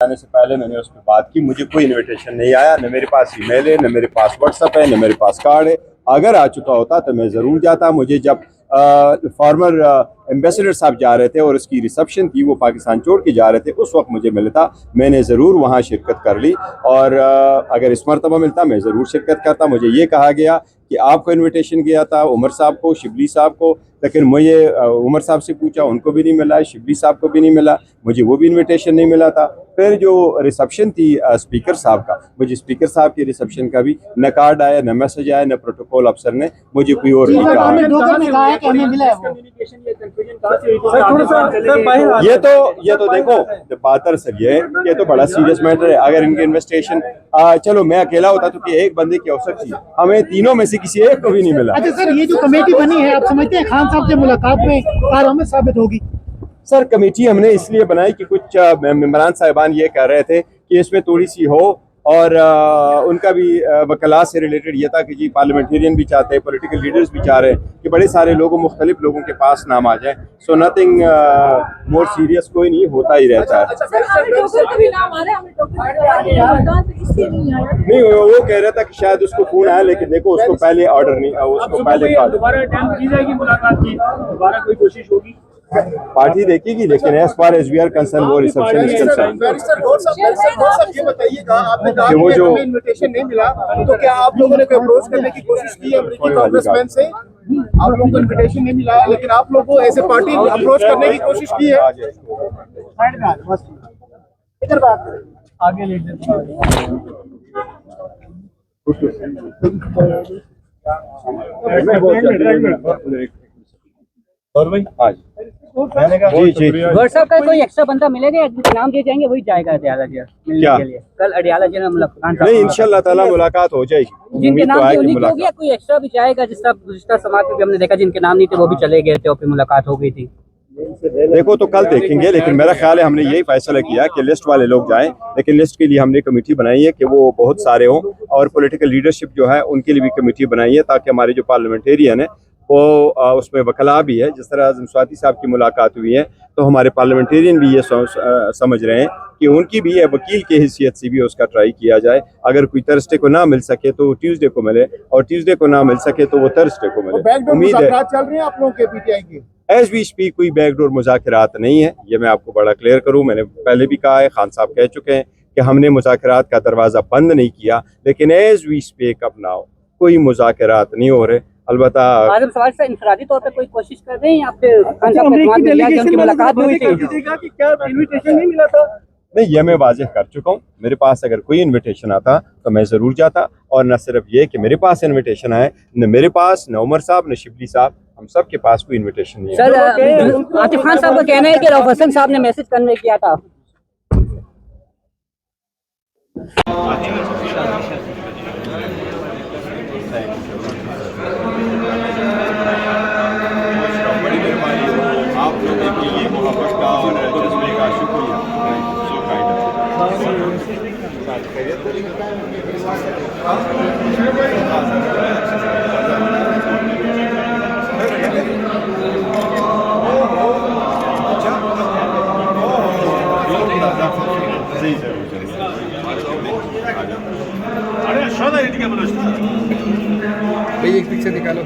आने से पहले मैंने उस पर बात की, मुझे कोई इनविटेशन नहीं आया, न मेरे पास ईमेल है, न मेरे पास व्हाट्सएप है, न मेरे पास कार्ड है। अगर आ चुका होता तो मैं ज़रूर जाता। मुझे जब फॉर्मर एम्बेसडर साहब जा रहे थे और उसकी रिसेप्शन थी, वो पाकिस्तान छोड़ के जा रहे थे, उस वक्त मुझे मिला था, मैंने ज़रूर वहाँ शिरकत कर ली। और अगर इस मरतबा मिलता मैं ज़रूर शिरकत करता। मुझे ये कहा गया कि आपको इनविटेशन किया था, उमर साहब को, शिबली साहब को, लेकिन मुझे उमर साहब से पूछा, उनको भी नहीं मिला, शिबली साहब को भी नहीं मिला, मुझे वो भी इनविटेशन नहीं मिला था। फिर जो रिसेप्शन थी स्पीकर साहब का, मुझे स्पीकर साहब की रिसेप्शन का भी न कार्ड आया, न मैसेज आया, न प्रोटोकॉल अफसर ने मुझे कोई और नहीं कहा। ये तो देखो बात दरअसल ये है कि तो बड़ा सीरियस मैटर है। अगर इनके इन्वेस्टिगेशन चलो मैं अकेला होता तो कि एक बंदे की हो सकती है, हमें तीनों में से किसी एक को भी नहीं मिला। अच्छा सर, ये जो कमेटी बनी है, आप समझते हैं खान साहब से मुलाकात में कारआमद साबित होगी? सर कमेटी हमने इसलिए बनाई कि कुछ मेम्बरान साहिबान ये कह रहे थे कि इसमें थोड़ी सी हो, और उनका भी वकला से रिलेटेड ये था कि जी पार्लियामेंटेरियन भी चाहते हैं, पॉलिटिकल लीडर्स भी चाह रहे हैं कि बड़े सारे लोगों, मुख्तलिफ लोगों के पास नाम आ जाए। सो नथिंग मोर सीरियस कोई नहीं, होता ही रहता है। नहीं, वो कह रहा था कि शायद उसको फोन आया, लेकिन देखो उसको पहले ऑर्डर नहीं, उसको पहले दोबारा अटेम्प्ट की जाएगी मुलाकात की, दोबारा कोई कोशिश होगी, पार्टी देखेगी, लेकिन as far as we are concern वो रिसेप्शन इज कंसर्न। ये बताइएगा, आपने कहा कि हमें इनविटेशन नहीं मिला, तो क्या आप लोगों ने कोई अप्रोच करने की कोशिश की है अमेरिकी कांग्रेसमैन से? आप लोगों को इनविटेशन नहीं मिला, लेकिन आप लोगों को ऐसे पार्टी अप्रोच करने की कोशिश की है? इधर बात आगे ले और भाई आज जी व्हाट्सएप का कोई एक्स्ट्रा बंदा मिलेगा, नाम दिए जाएंगे, वही जाएगा अडियाला जी मिलने के लिए। कल अडियाला जी ने मुलाकात, नहीं इंशाल्लाह ताला मुलाकात हो जाएगी। जिनके नाम थे उन्हीं हो गया, कोई एक्स्ट्रा भी जाएगा? जिस तरह गुज़िश्ता समाज में भी हमने देखा जिनके नाम नहीं थे वो भी चले गए थे और फिर मुलाकात हो गई थी। देखो तो कल देखेंगे, लेकिन मेरा ख्याल है हमने यही फैसला किया कि लिस्ट वाले लोग जाएं, लेकिन लिस्ट के लिए हमने कमेटी बनाई है कि वो बहुत सारे हों, और पॉलिटिकल लीडरशिप जो है उनके लिए भी कमेटी बनाई है, ताकि हमारे जो पार्लियामेंटेरियन है वो उसमें वकला भी है। जिस तरह आज़म स्वाति साहब की मुलाकात हुई है, तो हमारे पार्लियामेंटेरियन भी ये समझ रहे हैं कि उनकी भी वकील की हैसियत से भी उसका ट्राई किया जाए। अगर कोई थर्सडे को ना मिल सके तो ट्यूसडे को मिले, और ट्यूसडे को ना मिल सके तो वो थर्सडे को मिले। उम्मीद है चल रही है आप लोगों के पीटीआई की? एज वी स्पीक कोई बैकडोर मुज़ाकरात नहीं है, ये मैं आपको बड़ा क्लियर करूं। मैंने पहले भी कहा है, खान साहब कह चुके हैं कि हमने मुज़ाकरात का दरवाज़ा बंद नहीं किया, लेकिन एज वी स्पीक अब नाउ कोई मुज़ाकरात नहीं हो रहे। अलबत्ता आज़म सवाल से इंफरादी तौर पे कोई कोशिश कर रहे हैं या फिर खान साहब की मुलाकात हुई थी? क्या इनविटेशन नहीं मिला था? नहीं, ये मैं वाज़ेह कर चुका हूँ। मेरे पास अगर कोई इनविटेशन आता तो मैं ज़रूर जाता, और न सिर्फ ये कि मेरे पास इनविटेशन आए, न मेरे पास, न उमर साहब, न शिबली साहब, हम सब के पास कोई इनविटेशन नहीं है। सर आतिफ खान साहब का कहना है कि रऊफ हसन साहब ने मैसेज कन्वे किया था। आप लोगों की ये मोहब्बत का और जज्बे का शुक्रिया। भाई एक पिक्चर निकालो।